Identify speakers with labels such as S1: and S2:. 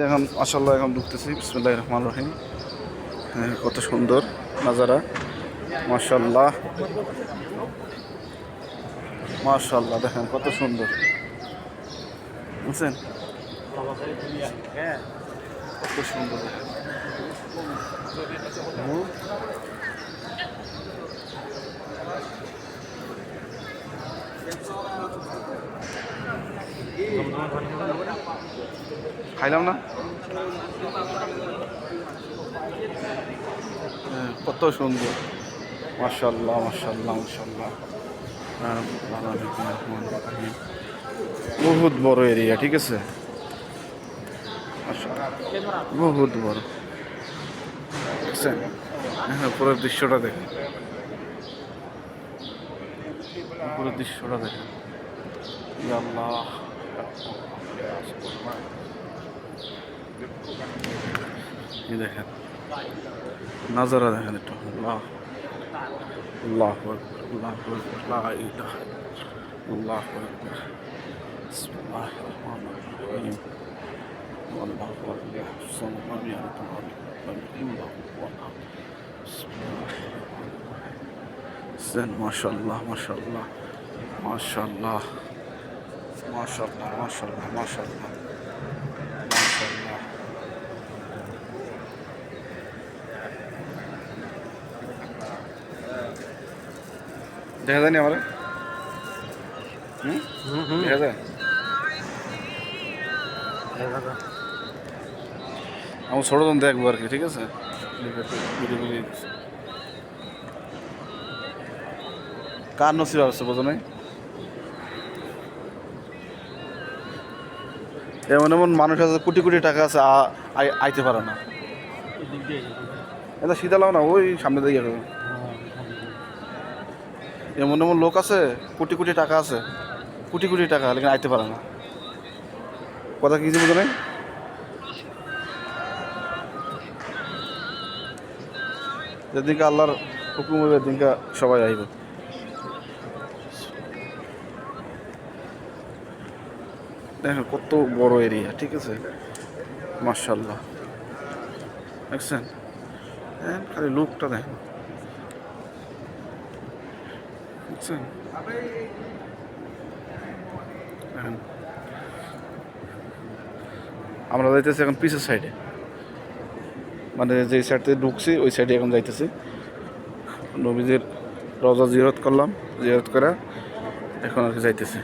S1: এখন মাশাআল্লাহ এখন ঢুকতেছি। বিসমিল্লাহির রহমানির রহিম। কত সুন্দর নাজারা, মাশাআল্লাহ মাশাআল্লাহ। দেখেন কত সুন্দর, বুঝছেন কত সুন্দর। খাইলাম না, কত সুন্দর, মাশাআল্লাহ মাশাআল্লাহ মাশাআল্লাহ। বহুত বড় এরিয়া, ঠিক আছে, বহুত বড়। দেখছেন, পুরো দৃশ্যটা দেখেন, পুরো দৃশ্যটা দেখেন। ইয়া আল্লাহ, এই দেখেন নাজারা দেখেন একটু। আল্লাহ আল্লাহু আকবার, আল্লাহু আকবার, লা ইলাহা ইল্লাল্লাহ, আল্লাহু আকবার। বিসমিল্লাহির রহমানির রহিম। আল্লাহু আকবার, সাল্লাল্লাহু আলাইহি ওয়াসাল্লাম। মাশাআল্লাহ মাশাআল্লাহ মাশাআল্লাহ মাশাআল্লাহ মাশাআল্লাহ মাশাআল্লাহ মাশাআল্লাহ। দেখা যায়নি আমার, দেখা যায়। আমার ছোট জন দেখবো আর কি, ঠিক আছে। কার নসিব আছে বোঝো নাই। এমন এমন মানুষ আছে, কোটি কোটি টাকা আছে, আইতে পারে না। এটা শীতালাও না, ওই সামনে দিকে। এমন এমন লোক আছে, কোটি কোটি টাকা আছে, কোটি কোটি টাকা, লেকিন আইতে পারে না। কথা কি বোঝো নাই। যেদিনকে আল্লাহর হুকুম হবে সেদিনকে সবাই আইব। দেখেন কত বড় এরিয়া, ঠিক আছে, মাশাআল্লাহ। দেখছেন, খালি লোকটা দেখেন, বুঝছেন। আমরা যাইতেছি এখন পিছের সাইডে, মানে যে সাইড থেকে ঢুকছি ওই সাইডে এখন যাইতেছি। নবীজির রওজা জিয়ারত করলাম, জিয়ারত করে এখন আর কি যাইতেছি।